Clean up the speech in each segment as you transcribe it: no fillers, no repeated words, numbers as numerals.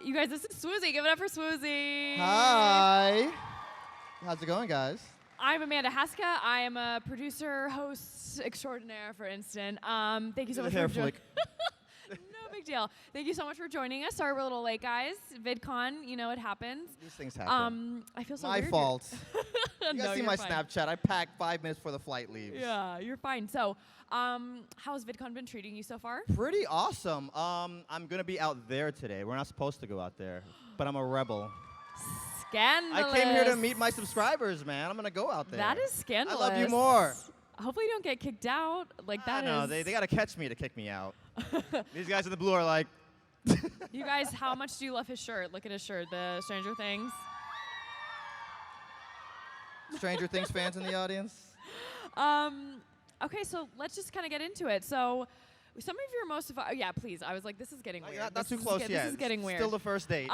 You guys, this is sWooZie. Give it up for sWooZie. Hi. How's it going, guys? I'm Amanda Haska. I am a producer, host extraordinaire for Instant. Thank you so much for joining. No big deal. Thank you so much for joining us. Sorry we're a little late, guys. VidCon, you know it happens. These things happen. I feel so My weird. fault. You No, guys see you're my fine. Snapchat. I packed 5 minutes before the flight leaves. Yeah, you're fine. So, how's VidCon been treating you so far? Pretty awesome. I'm going to be out there today. We're not supposed to go out there, but I'm a rebel. Scandalous. I came here to meet my subscribers, man. I'm going to go out there. That is scandalous. I love you more. Hopefully you don't get kicked out. Like that No, is. they got to catch me to kick me out. These guys in the blue are like... You guys, how much do you love his shirt? Look at his shirt, the Stranger Things. Stranger Things fans in the audience? Okay, so let's just kind of get into it. So, some of your most, yeah, please. I was like, this is getting weird. Not too close yet. This is getting weird. Still the first date.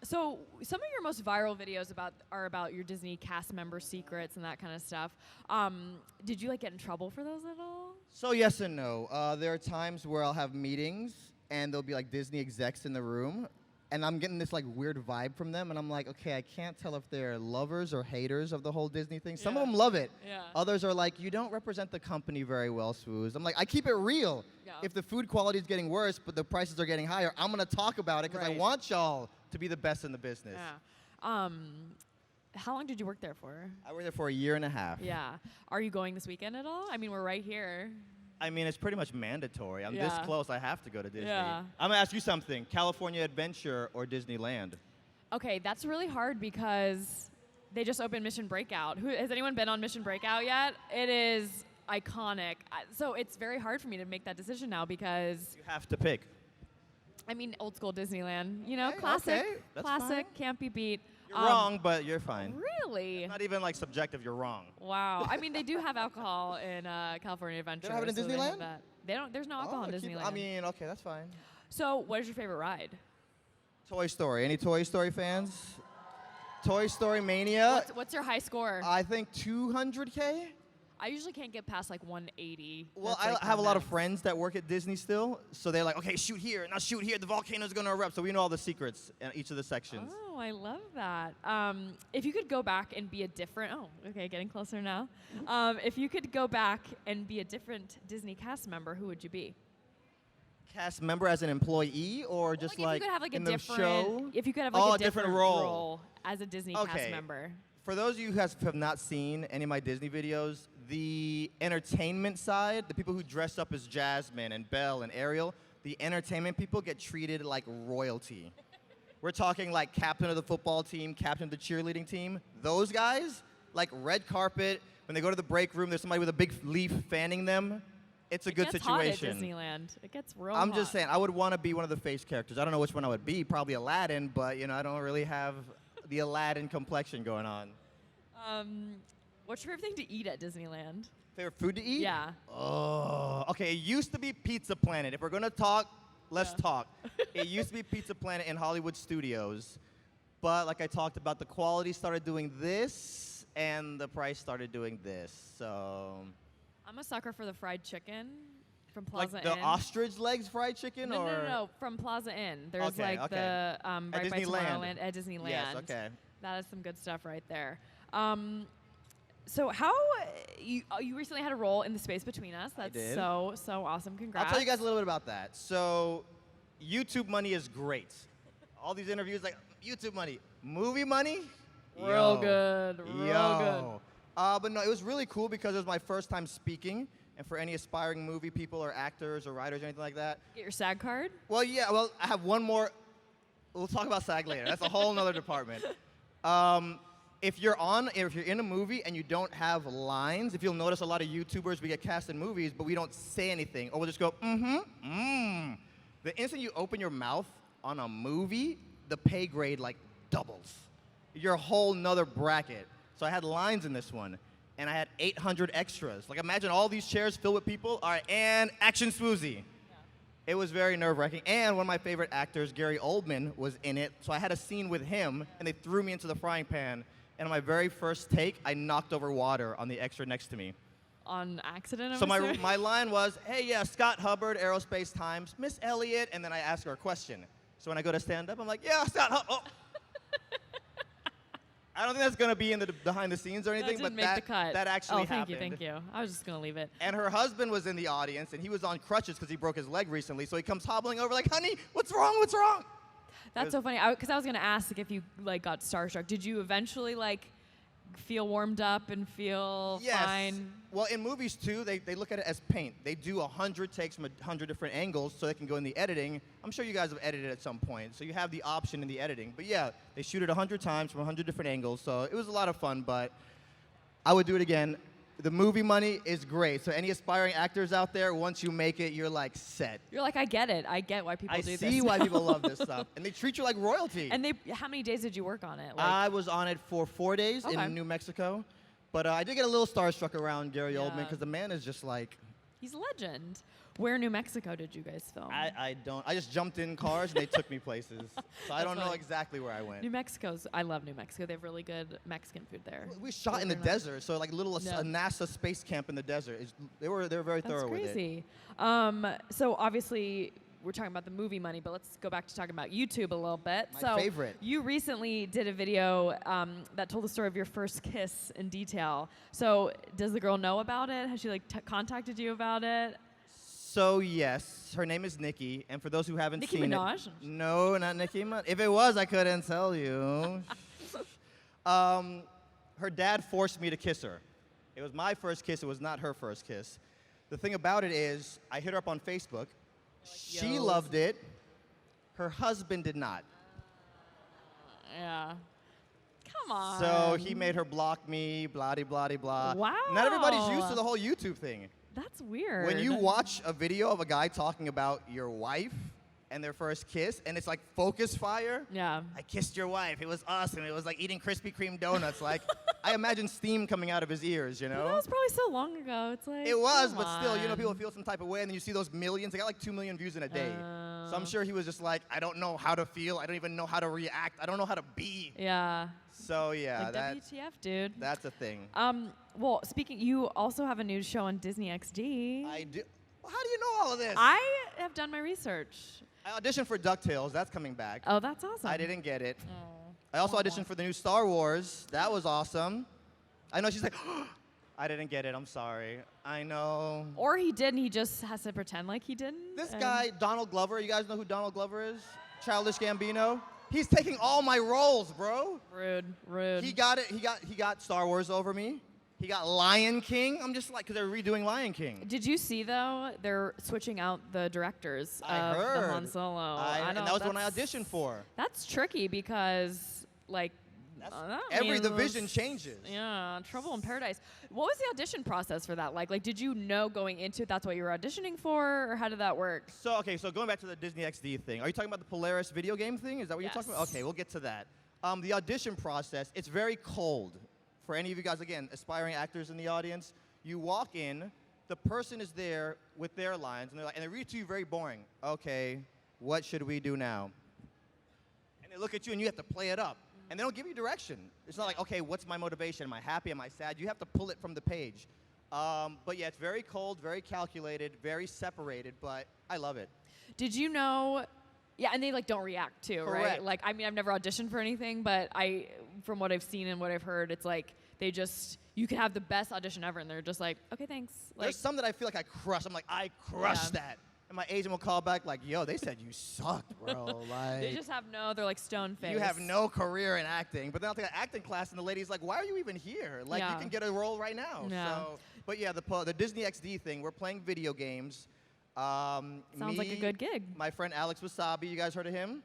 So some of your most viral videos are about your Disney cast member secrets and that kind of stuff. Did you get in trouble for those at all? So yes and no. There are times where I'll have meetings and there'll be Disney execs in the room, and I'm getting this weird vibe from them, and I'm like, okay, I can't tell if they're lovers or haters of the whole Disney thing. Some of them love it. Yeah. Others are like, you don't represent the company very well, sWooZ. I'm like, I keep it real. Yeah. If the food quality is getting worse, but the prices are getting higher, I'm gonna talk about it because I want y'all to be the best in the business. Yeah. How long did you work there for? I worked there for 1.5 years. Yeah. Are you going this weekend at all? I mean, we're right here. I mean, it's pretty much mandatory. I'm this close, I have to go to Disney. Yeah. I'm gonna ask you something, California Adventure or Disneyland? Okay, that's really hard because they just opened Mission Breakout. Has anyone been on Mission Breakout yet? It is iconic. So it's very hard for me to make that decision now because... You have to pick. I mean, old school Disneyland. You know, Okay, classic, okay, that's classic, fine. can't be beat. You're wrong, but you're fine. Really? Not even subjective, you're wrong. Wow. I mean, they do have alcohol in California Adventure. They don't have it in so they have Disneyland? that. They don't. There's no alcohol in Disneyland. I mean, okay, that's fine. So, what is your favorite ride? Toy Story. Any Toy Story fans? Toy Story Mania. What's your high score? I think 200K. I usually can't get past 180. Well, That's, I have a lot of max. friends that work at Disney still, so they're like, okay, shoot here, now shoot here, the volcano's gonna erupt, so we know all the secrets in each of the sections. Oh, I love that. If you could go back and be a different, okay, getting closer now. If you could go back and be a different Disney cast member, who would you be? Cast member as an employee, or just if you could have in a the different, show? if you could have Oh, a different role. as a Disney Okay. cast member. For those of you who have not seen any of my Disney videos, the entertainment side, the people who dress up as Jasmine and Belle and Ariel, the entertainment people get treated like royalty. We're talking captain of the football team, captain of the cheerleading team. Those guys, red carpet, when they go to the break room, there's somebody with a big leaf fanning them. It's a good situation. It gets hot at Disneyland. It gets real I'm hot. just saying, I would want to be one of the face characters. I don't know which one I would be, probably Aladdin, but I don't really have the Aladdin complexion going on. What's your favorite thing to eat at Disneyland? Favorite food to eat? Yeah. Oh, okay. It used to be Pizza Planet. If we're gonna talk, let's talk. It used to be Pizza Planet in Hollywood Studios, but like I talked about, the quality started doing this, and the price started doing this. So. I'm a sucker for the fried chicken from Plaza The Inn. ostrich legs fried chicken, No, or no, from Plaza Inn. There's Okay, the okay. right by Disneyland. Tomorrowland at Disneyland. Yes, okay. That is some good stuff right there. So how you recently had a role in The Space Between Us. That's did. so awesome. Congrats. I'll tell you guys a little bit about that. So, YouTube money is great. All these interviews, YouTube money, movie money, Real good. But no, it was really cool because it was my first time speaking. And for any aspiring movie people or actors or writers or anything like that. Get your SAG card? Well, yeah. Well, I have one more. We'll talk about SAG later. That's a whole nother department. If you're in a movie and you don't have lines, if you'll notice a lot of YouTubers, we get cast in movies, but we don't say anything. Or we'll just go, The instant you open your mouth on a movie, the pay grade doubles. You're a whole nother bracket. So I had lines in this one, and I had 800 extras. Imagine all these chairs filled with people. All right, and action sWooZie. Yeah. It was very nerve-wracking. And one of my favorite actors, Gary Oldman, was in it. So I had a scene with him, and they threw me into the frying pan. And on my very first take, I knocked over water on the extra next to me. On accident, So my line was, hey, yeah, Scott Hubbard, Aerospace Times, Miss Elliott, and then I asked her a question. So when I go to stand up, I'm like, yeah, stand up. Oh. I don't think that's going to be in the behind the scenes or anything, but that actually happened. Thank you. I was just going to leave it. And her husband was in the audience, and he was on crutches because he broke his leg recently. So he comes hobbling over like, honey, what's wrong? What's wrong? That's so funny, because I was going to ask if you like got starstruck. Did you eventually like feel warmed up and feel fine? Well, in movies too, they look at it as paint. They do 100 takes from 100 different angles so they can go in the editing. I'm sure you guys have edited at some point, so you have the option in the editing. But yeah, they shoot it 100 times from 100 different angles, so it was a lot of fun, but I would do it again. The movie money is great. So any aspiring actors out there, once you make it, you're like set. You're like, I get it. I get why people do this. I see why people love this stuff. And they treat you like royalty. And how many days did you work on it? I was on it for 4 days in New Mexico. But I did get a little starstruck around Gary Oldman because the man is just like... He's a legend. Where in New Mexico did you guys film? I just jumped in cars and they took me places. So I don't know exactly where I went. I love New Mexico. They have really good Mexican food there. We shot in the desert, so like a NASA space camp in the desert. They were very thorough with it. That's crazy. So obviously we're talking about the movie money, but let's go back to talking about YouTube a little bit. My favorite. You recently did a video that told the story of your first kiss in detail. So does the girl know about it? Has she like contacted you about it? So yes, her name is Nikki, and for those who haven't Nicki seen Minaj? it, no, not Nicki Minaj. If it was, I couldn't tell you. Her dad forced me to kiss her. It was my first kiss. It was not her first kiss. The thing about it is, I hit her up on Facebook. She loved it. Her husband did not. Yeah. Come on. So he made her block me, blah-de-blah-de-blah. Wow. Not everybody's used to the whole YouTube thing. That's weird. When you watch a video of a guy talking about your wife and their first kiss, and it's like focus fire. Yeah. I kissed your wife. It was awesome. It was like eating Krispy Kreme donuts. Like, I imagine steam coming out of his ears, you know? Well, that was probably so long ago. It's like, it was, but still, you know, people feel some type of way, and then you see those millions. They got like 2 million views in a day. So I'm sure he was just like, I don't know how to feel. I don't even know how to react. I don't know how to be. Yeah. So yeah, like WTF, dude. That's a thing. Well, speaking, you also have a new show on Disney XD. I do. Well, how do you know all of this? I have done my research. I auditioned for DuckTales. That's coming back. Oh, that's awesome. I didn't get it. I also auditioned for the new Star Wars. That was awesome. I know she's like, I didn't get it. I'm sorry. I know. Or he did, and he just has to pretend like he didn't. This guy, Donald Glover. You guys know who Donald Glover is? Childish Gambino. He's taking all my roles, bro. Rude. He got it. He got Star Wars over me. He got Lion King. I'm just like, because they're redoing Lion King. Did you see, though, they're switching out the directors I of heard. the Han Solo? And that was the one I auditioned for. That's tricky because, like, the vision changes. Yeah, Trouble in Paradise. What was the audition process for that like? Like, did you know going into it that's what you were auditioning for, or how did that work? So going back to the Disney XD thing, are you talking about the Polaris video game thing? Is that what you're talking about? Okay, we'll get to that. The audition process, it's very cold. For any of you guys, again, aspiring actors in the audience, you walk in, the person is there with their lines, and they read to you very boring. Okay, what should we do now? And they look at you, and you have to play it up. And they don't give you direction. It's not like, okay, what's my motivation? Am I happy? Am I sad? You have to pull it from the page. But yeah, it's very cold, very calculated, very separated, but I love it. Did you know, and they like don't react too, Correct. Right? Like, I mean, I've never auditioned for anything, but from what I've seen and what I've heard, it's like you can have the best audition ever, and they're just like, okay, thanks. Like, there's some that I feel like I crush. I'm like, I crushed that. And my agent will call back like, yo, they said you sucked, bro. Like, they just they're like stone faced. You have no career in acting. But then I'll take an acting class, and the lady's like, why are you even here? Like, you can get a role right now. Yeah. So, but yeah, the Disney XD thing, we're playing video games. Sounds like a good gig. My friend Alex Wasabi, you guys heard of him?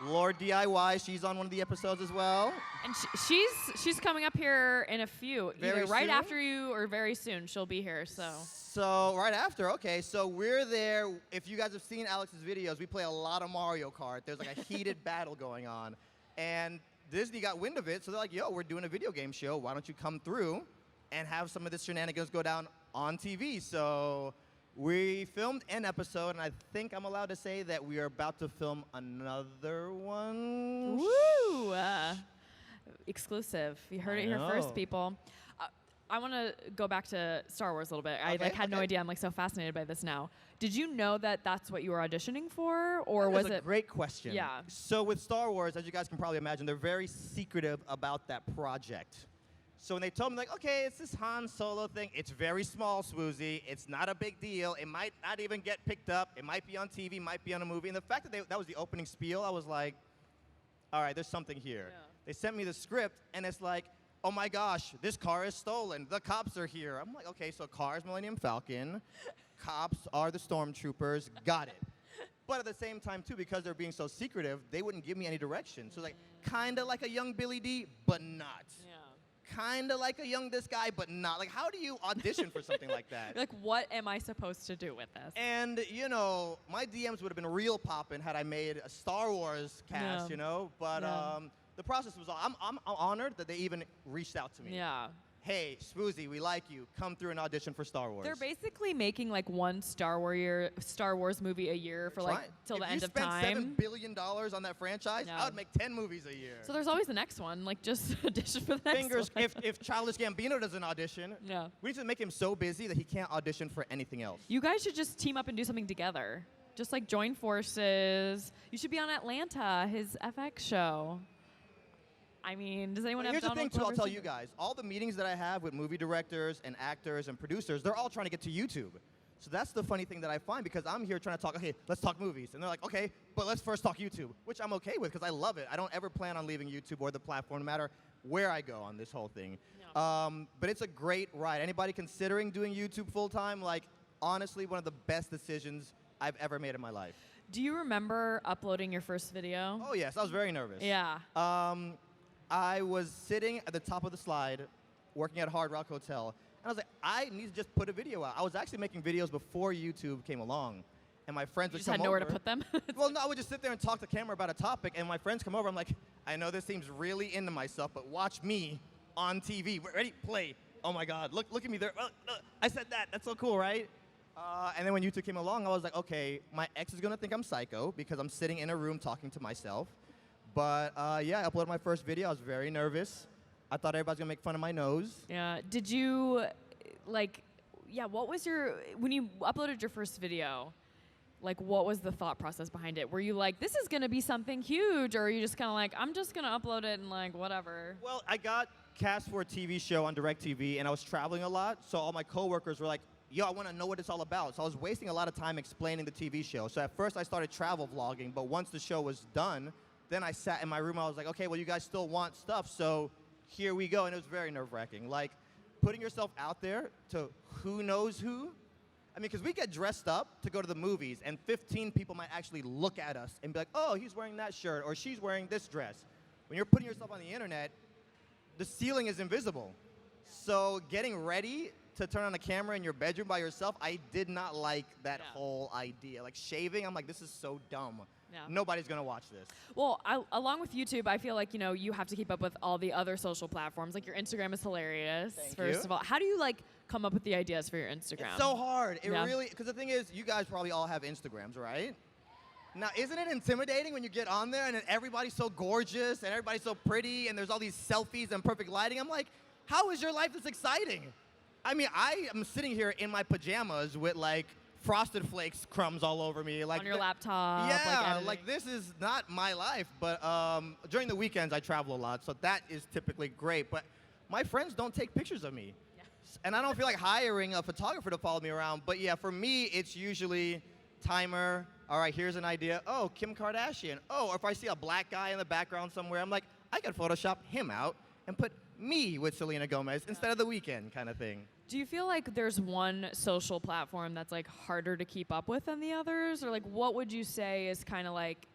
Lord DIY, she's on one of the episodes as well. And she's coming up here in a few, either right after you or very soon. She'll be here, So right after, okay. So we're there. If you guys have seen Alex's videos, we play a lot of Mario Kart. There's like a heated battle going on. And Disney got wind of it, so they're like, yo, we're doing a video game show. Why don't you come through and have some of this shenanigans go down on TV? So we filmed an episode, and I think I'm allowed to say that we are about to film another one. Woo! Exclusive. You heard it here first, people. I want to go back to Star Wars a little bit. I had no idea. I'm like so fascinated by this now. Did you know that that's what you were auditioning for, or was it? That's a great question. Yeah. So with Star Wars, as you guys can probably imagine, they're very secretive about that project. So when they told me, like, okay, it's this Han Solo thing. It's very small, sWooZie. It's not a big deal. It might not even get picked up. It might be on TV, might be on a movie. And the fact that that was the opening spiel, I was like, all right, there's something here. Yeah. They sent me the script, and it's like, oh my gosh, this car is stolen. The cops are here. I'm like, okay, so car is Millennium Falcon. Cops are the stormtroopers. Got it. But at the same time, too, because they're being so secretive, they wouldn't give me any direction. So like, kind of like a young Billy D, but not. Yeah. Kind of like a young this guy, but not. Like, how do you audition for something like that? Like, what am I supposed to do with this? And, you know, my DMs would have been real poppin' had I made a Star Wars cast, you know? But the process was, I'm honored that they even reached out to me. Yeah. Hey, sWooZie, we like you. Come through and audition for Star Wars. They're basically making like one Star Wars movie a year for like till the end of time. If you spent $7 billion on that franchise, I would make 10 movies a year. So there's always the next one. Like, just audition for the next Fingers, one. if Childish Gambino doesn't audition, we need to make him so busy that he can't audition for anything else. You guys should just team up and do something together. Just like join forces. You should be on Atlanta, his FX show. I mean, does anyone have Here's Donald the thing, too, I'll Glover's tell you guys. All the meetings that I have with movie directors and actors and producers, they're all trying to get to YouTube. So that's the funny thing that I find, because I'm here trying to talk, okay, let's talk movies. And they're like, okay, but let's first talk YouTube, which I'm okay with because I love it. I don't ever plan on leaving YouTube or the platform, no matter where I go on this whole thing. No. But it's a great ride. Anybody considering doing YouTube full-time, like, honestly, one of the best decisions I've ever made in my life. Do you remember uploading your first video? Oh, yes. I was very nervous. Yeah. I was sitting at the top of the slide, working at Hard Rock Hotel, and I was like, I need to just put a video out. I was actually making videos before YouTube came along, and my friends would come over. You just had nowhere to put them? Well, no, I would just sit there and talk to camera about a topic, and my friends come over. I'm like, I know this seems really into myself, but watch me on TV. Ready? Play. Oh, my God. Look at me there. I said that. That's so cool, right? And then when YouTube came along, I was like, okay, my ex is going to think I'm psycho because I'm sitting in a room talking to myself. But, yeah, I uploaded my first video. I was very nervous. I thought everybody's going to make fun of my nose. Yeah. Did you, like, what was when you uploaded your first video, like, what was the thought process behind it? Were you like, this is going to be something huge? Or are you just kind of like, I'm just going to upload it and, like, whatever? Well, I got cast for a TV show on DirecTV, and I was traveling a lot. So all my coworkers were like, yo, I want to know what it's all about. So I was wasting a lot of time explaining the TV show. So at first I started travel vlogging, but once the show was done, then I sat in my room. I was like, okay, well, you guys still want stuff, so here we go. And it was very nerve-wracking. Like, putting yourself out there to who knows who. I mean, because we get dressed up to go to the movies, and 15 people might actually look at us and be like, oh, he's wearing that shirt, or she's wearing this dress. When you're putting yourself on the internet, the ceiling is invisible. So getting ready to turn on a camera in your bedroom by yourself, I did not like that whole idea. Like, shaving, I'm like, this is so dumb. Yeah. Nobody's going to watch this. Well, along with YouTube, I feel like, you have to keep up with all the other social platforms. Like, your Instagram is hilarious, first of all. How do you, like, come up with the ideas for your Instagram? It's so hard. It really, because the thing is, you guys probably all have Instagrams, right? Now, isn't it intimidating when you get on there and then everybody's so gorgeous and everybody's so pretty and there's all these selfies and perfect lighting? I'm like, how is your life this exciting? I mean, I am sitting here in my pajamas with, like, Frosted Flakes crumbs all over me. Like, on your laptop. Yeah, like this is not my life. But during the weekends, I travel a lot, so that is typically great. But my friends don't take pictures of me. Yeah. And I don't feel like hiring a photographer to follow me around. But yeah, for me, it's usually timer. All right, here's an idea. Oh, Kim Kardashian. Oh, or if I see a black guy in the background somewhere, I'm like, I could Photoshop him out and put me with Selena Gomez instead of The Weeknd kind of thing. Do you feel like there's one social platform that's, like, harder to keep up with than the others? Or, like, what would you say is kind of, like,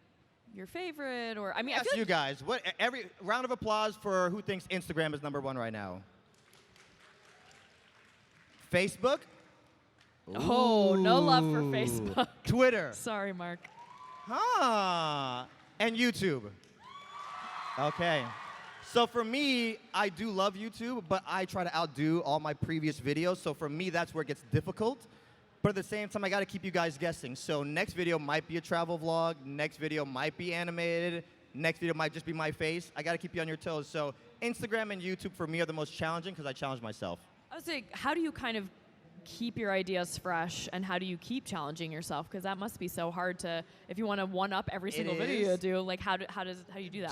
your favorite? Or, I mean, I feel you guys. Every round of applause for who thinks Instagram is #1 right now. Facebook? Oh, no love for Facebook. Twitter. Sorry, Mark. And YouTube. Okay. So for me, I do love YouTube, but I try to outdo all my previous videos. So for me, that's where it gets difficult. But at the same time, I got to keep you guys guessing. So next video might be a travel vlog. Next video might be animated. Next video might just be my face. I got to keep you on your toes. So Instagram and YouTube for me are the most challenging because I challenge myself. I was like, how do you kind of keep your ideas fresh, and how do you keep challenging yourself? Because that must be so hard to, if you want to one up every single video you do. Like, how do you do that?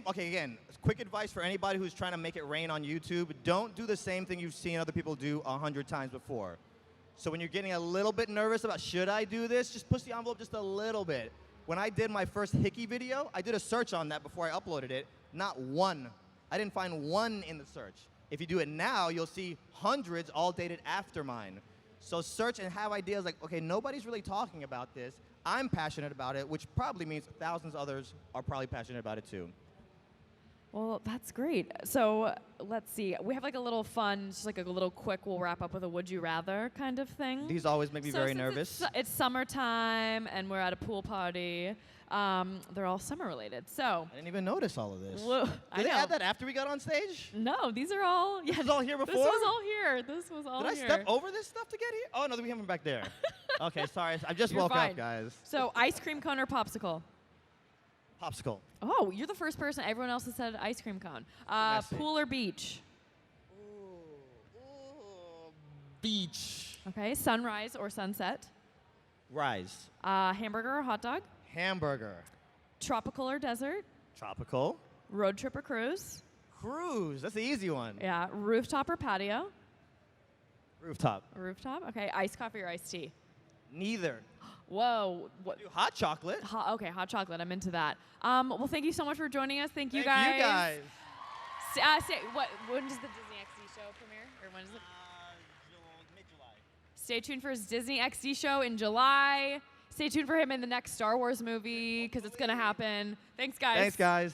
Okay, again, quick advice for anybody who's trying to make it rain on YouTube: don't do the same thing you've seen other people do 100 times before. So when you're getting a little bit nervous about should I do this, just push the envelope just a little bit. When I did my first hickey video, I did a search on that before I uploaded it. Not one. I didn't find one in the search. If you do it now, you'll see hundreds all dated after mine. So search and have ideas like, okay, nobody's really talking about this. I'm passionate about it, which probably means thousands of others are probably passionate about it too. Well, that's great. So let's see. We have like a little fun, just like a little quick, we'll wrap up with a would you rather kind of thing. These always make me very nervous. It's summertime and we're at a pool party. They're all summer related. So I didn't even notice all of this. Did they add that after we got on stage? No, these are all. Yeah, this was all here before? This was all here. This was all here. Did I step over this stuff to get here? Oh, no, we have them back there. Okay, sorry. I just woke up, guys. So ice cream cone or popsicle? Popsicle. Oh, you're the first person. Everyone else has said ice cream cone. Pool or beach? Beach. Okay, sunrise or sunset? Rise. Hamburger or hot dog? Hamburger. Tropical or desert? Tropical. Road trip or cruise? Cruise. That's the easy one. Yeah. Rooftop or patio? Rooftop. Rooftop. Okay. Iced coffee or iced tea? Neither. Whoa. What? Hot chocolate. Okay, hot chocolate. I'm into that. Well, thank you so much for joining us. Thank you guys. When does the Disney XD show premiere? Or when is it? Mid-July. Stay tuned for his Disney XD show in July. Stay tuned for him in the next Star Wars movie because it's going to happen. Thanks, guys. Thanks, guys.